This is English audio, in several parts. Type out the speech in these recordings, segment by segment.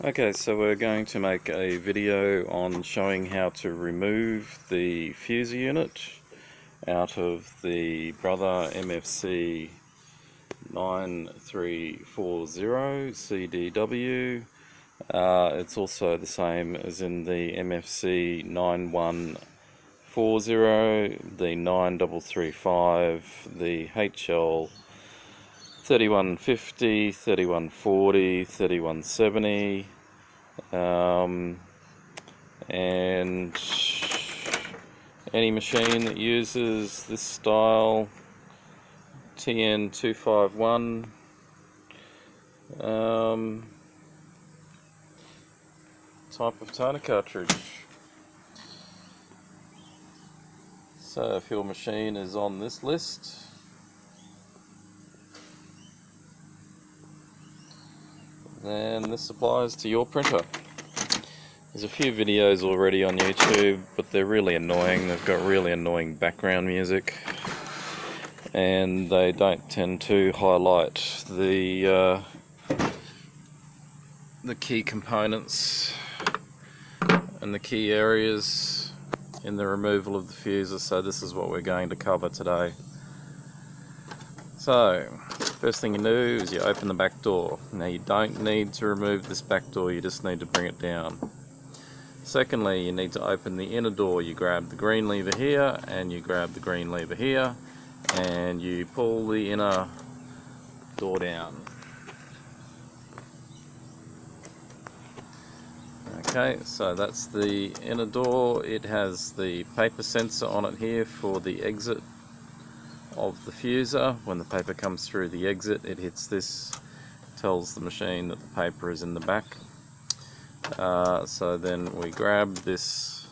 Okay, so we're going to make a video on showing how to remove the fuse unit out of the Brother mfc9340cdw. It's also the same as in the mfc9140, the 9335, the HL 3150, 3140, 3170, and any machine that uses this style TN251 type of toner cartridge. So if your machine is on this list, then this applies to your printer. There's a few videos already on YouTube, but they're really annoying. They've got really annoying background music, and they don't tend to highlight the key components and the key areas in the removal of the fuses. So this is what we're going to cover today. So first thing you do is you open the back door. Now you don't need to remove this back door, you just need to bring it down. Secondly, you need to open the inner door. You grab the green lever here and you grab the green lever here and you pull the inner door down. Okay, so that's the inner door. It has the paper sensor on it here for the exit of the fuser. When the paper comes through the exit, it hits this, tells the machine that the paper is in the back. So then we grab this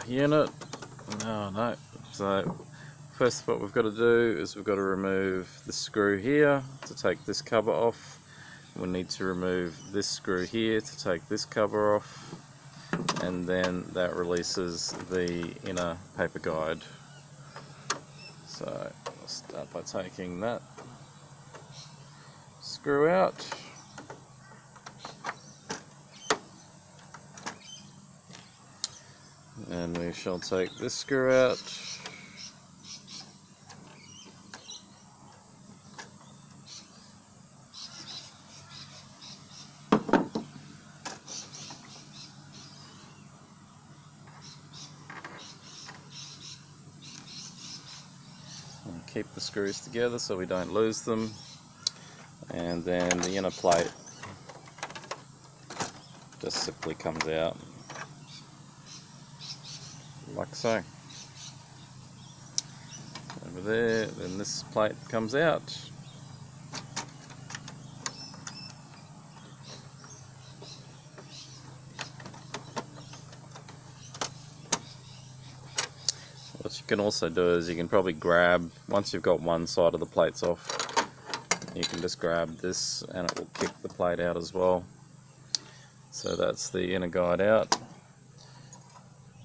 unit. So first what we've got to do is we've got to remove the screw here to take this cover off. We need to remove this screw here to take this cover off, and then that releases the inner paper guide. So I'll start by taking that screw out. And we shall take this screw out. And keep the screws together so we don't lose them. And then the inner plate just simply comes out like so. Over there, then this plate comes out. What you can also do is you can probably grab, once you've got one side of the plates off, you can just grab this and it will kick the plate out as well. So that's the inner guide out,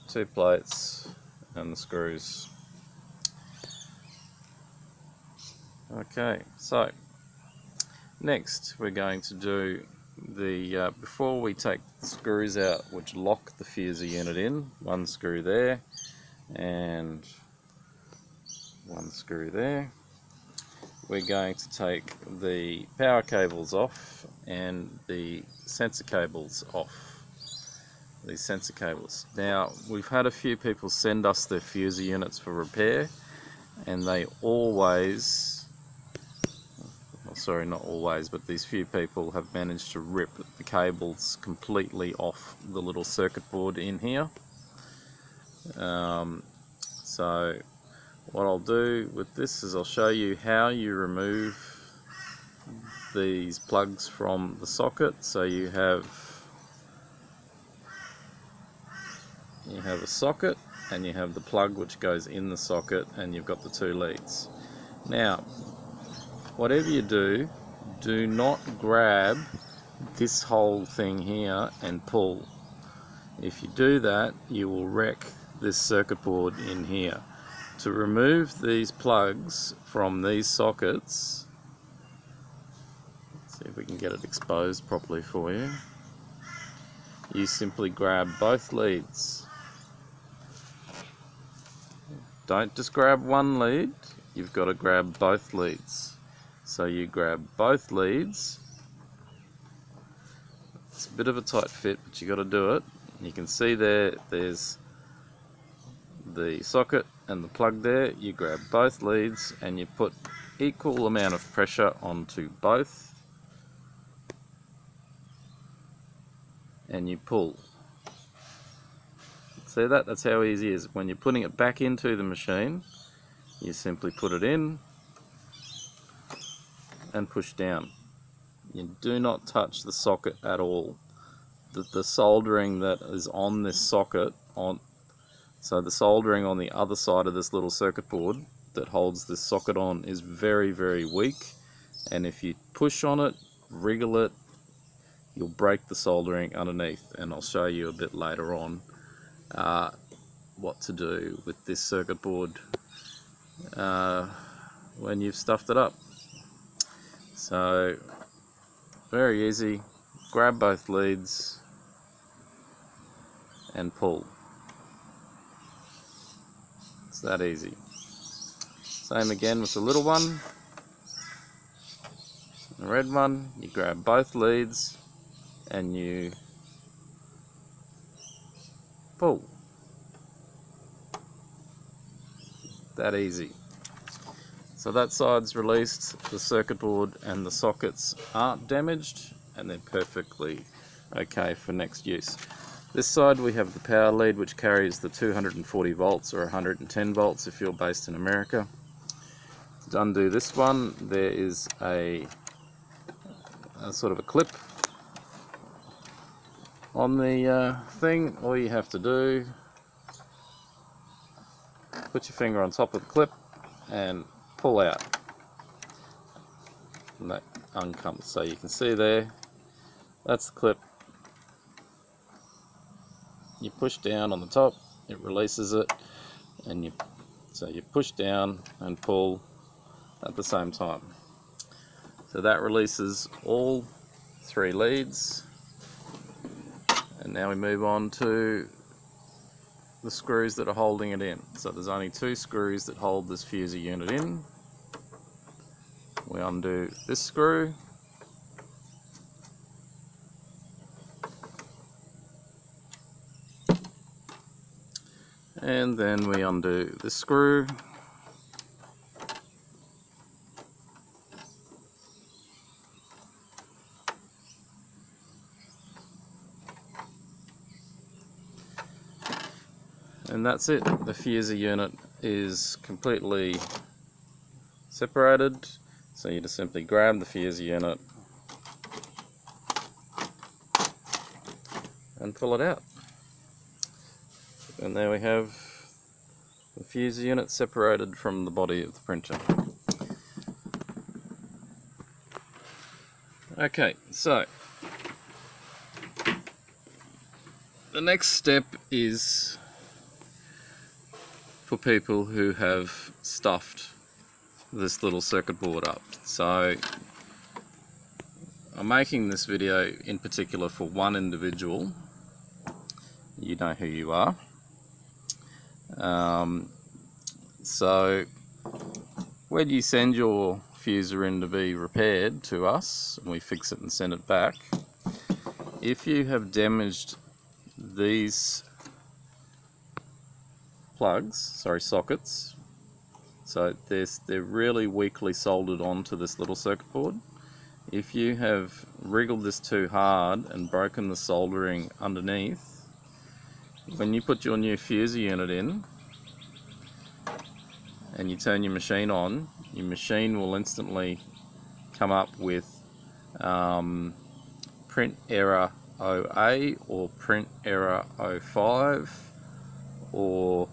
two plates and the screws. Okay, so next we're going to do the, before we take the screws out which lock the fuser unit in, one screw there and one screw there, we're going to take the power cables off and the sensor cables off. These sensor cables. Now, we've had a few people send us their fuser units for repair, and they always, well, sorry, not always, but these few people have managed to rip the cables completely off the little circuit board in here. So what I'll do with this is I'll show you how you remove these plugs from the socket. So you have a socket and you have the plug which goes in the socket, and you've got the two leads. Now, whatever you do, do not grab this whole thing here and pull. If you do that, you will wreck this circuit board in here. To remove these plugs from these sockets, if we can get it exposed properly for you, you simply grab both leads. Don't just grab one lead, you've got to grab both leads. So you grab both leads. It's a bit of a tight fit, but you got to do it. You can see there's the socket and the plug there. You grab both leads and you put equal amount of pressure onto both, and you pull. See that? That's how easy it is. When you're putting it back into the machine, you simply put it in and push down. You do not touch the socket at all. The soldering that is on this socket, so the soldering on the other side of this little circuit board that holds this socket on is very, very weak, and if you push on it, wriggle it, you'll break the soldering underneath, and I'll show you a bit later on what to do with this circuit board when you've stuffed it up. So very easy, grab both leads and pull. It's that easy. Same again with the little one. The red one, you grab both leads and you pull. That easy. So that side's released, the circuit board and the sockets aren't damaged, and they're perfectly okay for next use. This side we have the power lead, which carries the 240 volts or 110 volts if you're based in America. To undo this one, there is a sort of a clip on the thing. All you have to do, put your finger on top of the clip and pull out, and that uncomes. So you can see there, that's the clip. You push down on the top, it releases it, and so you push down and pull at the same time. So that releases all three leads, and now we move on to the screws that are holding it in. So there's only two screws that hold this fuser unit in. We undo this screw, and then we undo this screw, and that's it. The fuser unit is completely separated, so you just simply grab the fuser unit and pull it out. And there we have the fuser unit separated from the body of the printer. Okay, so the next step is for people who have stuffed this little circuit board up. So I'm making this video in particular for one individual. You know who you are. So when you send your fuser in to be repaired to us and we fix it and send it back, if you have damaged these sockets, so they're really weakly soldered onto this little circuit board. If you have wriggled this too hard and broken the soldering underneath, when you put your new fuser unit in and you turn your machine on, your machine will instantly come up with print error OA or print error 05, or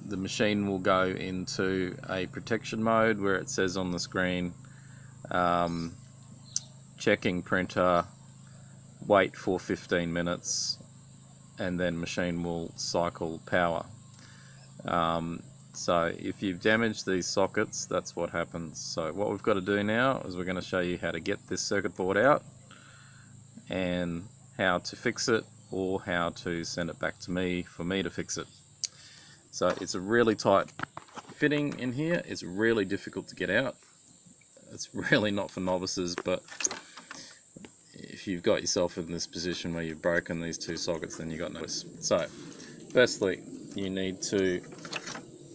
the machine will go into a protection mode where it says on the screen, checking printer, wait for 15 minutes, and then machine will cycle power. So if you've damaged these sockets, that's what happens. So what we've got to do now is we're going to show you how to get this circuit board out and how to fix it, or how to send it back to me for me to fix it. So it's a really tight fitting in here. It's really difficult to get out. It's really not for novices, but if you've got yourself in this position where you've broken these two sockets, then you've got no choice. So firstly, you need to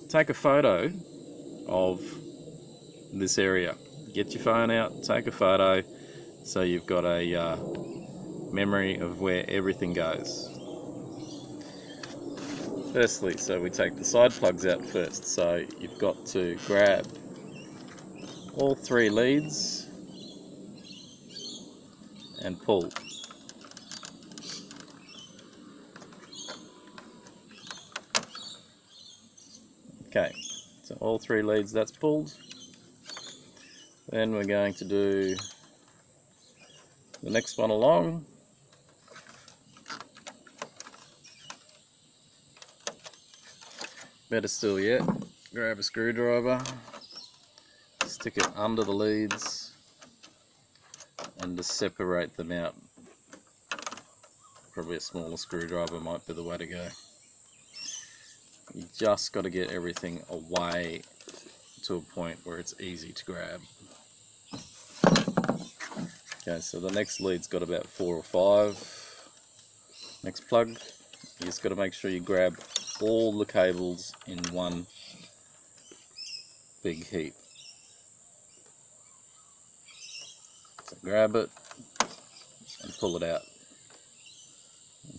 take a photo of this area. Get your phone out, take a photo, so you've got a memory of where everything goes. Firstly, so we take the side plugs out first. So you've got to grab all 3 leads and pull. Okay, so all 3 leads, that's pulled. Then we're going to do the next one along. Better still yet, grab a screwdriver, stick it under the leads and just separate them out. Probably a smaller screwdriver might be the way to go. You just got to get everything away to a point where it's easy to grab. Okay, so the next lead's got about 4 or 5. Next plug, you just got to make sure you grab all the cables in one big heap. So grab it and pull it out.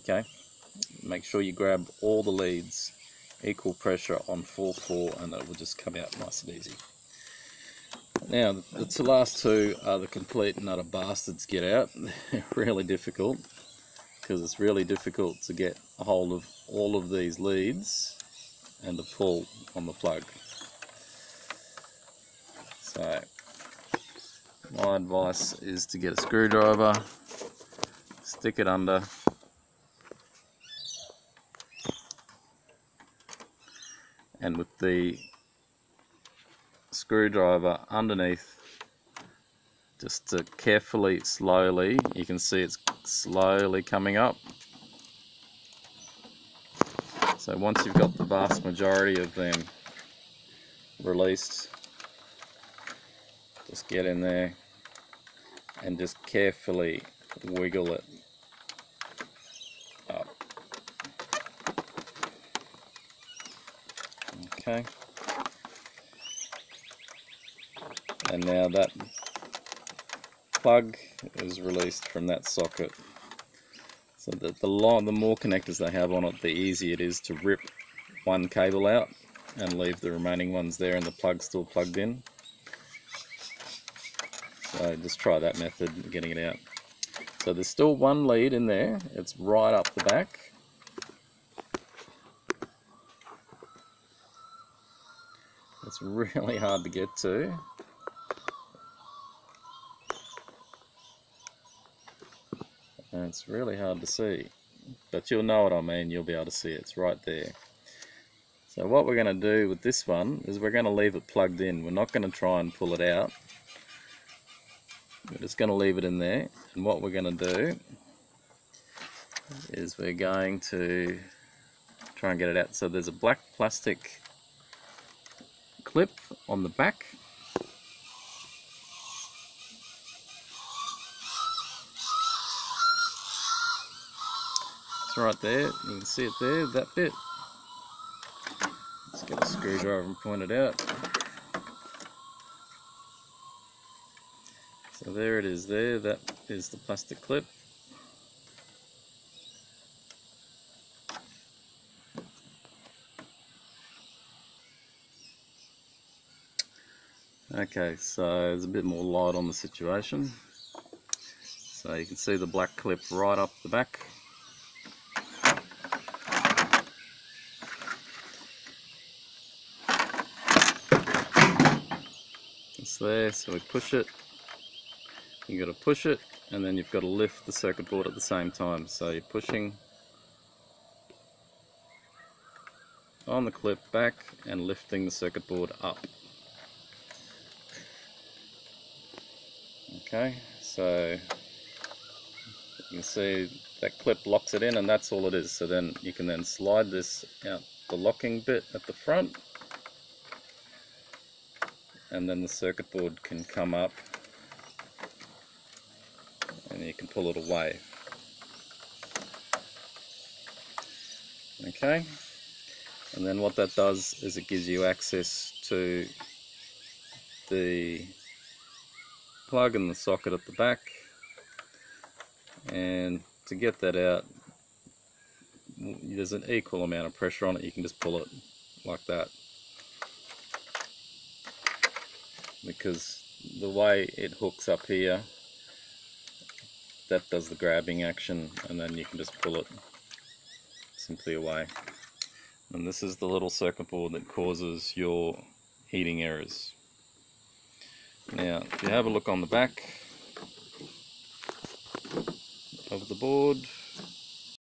Okay, make sure you grab all the leads, equal pressure on 4/4, and it will just come out nice and easy. Now the last 2 are the complete and utter bastards to get out. They're really difficult, because it's really difficult to get a hold of all of these leads and to pull on the plug. So my advice is to get a screwdriver, stick it under, and with the screwdriver underneath, just to carefully, slowly, you can see it's slowly coming up. So once you've got the vast majority of them released, just get in there and just carefully wiggle it up. Okay. And now that plug is released from that socket. So that the more connectors they have on it, the easier it is to rip one cable out and leave the remaining ones there and the plug still plugged in. So just try that method of getting it out. So there's still one lead in there, it's right up the back. It's really hard to get to. And it's really hard to see, but you'll know what I mean, you'll be able to see it. It's right there. So what we're going to do with this one is we're going to leave it plugged in. We're not going to try and pull it out. We're just going to leave it in there, and what we're going to do is we're going to try and get it out. So there's a black plastic clip on the back. It's right there, you can see it there, that bit. Let's get a screwdriver and point it out. So there it is there, that is the plastic clip. Okay, so there's a bit more light on the situation. So you can see the black clip right up the back. It's there, so we push it. You've got to push it, and then you've got to lift the circuit board at the same time. So you're pushing on the clip back and lifting the circuit board up. Okay, so you can see that clip locks it in, and that's all it is. So then you can then slide this out the locking bit at the front, and then the circuit board can come up and you can pull it away. Okay, and then what that does is it gives you access to the plug in the socket at the back, and to get that out there's an equal amount of pressure on it. You can just pull it like that, because the way it hooks up here, that does the grabbing action, and then you can just pull it simply away. And this is the little circuit board that causes your heating errors. Now if you have a look on the back of the board,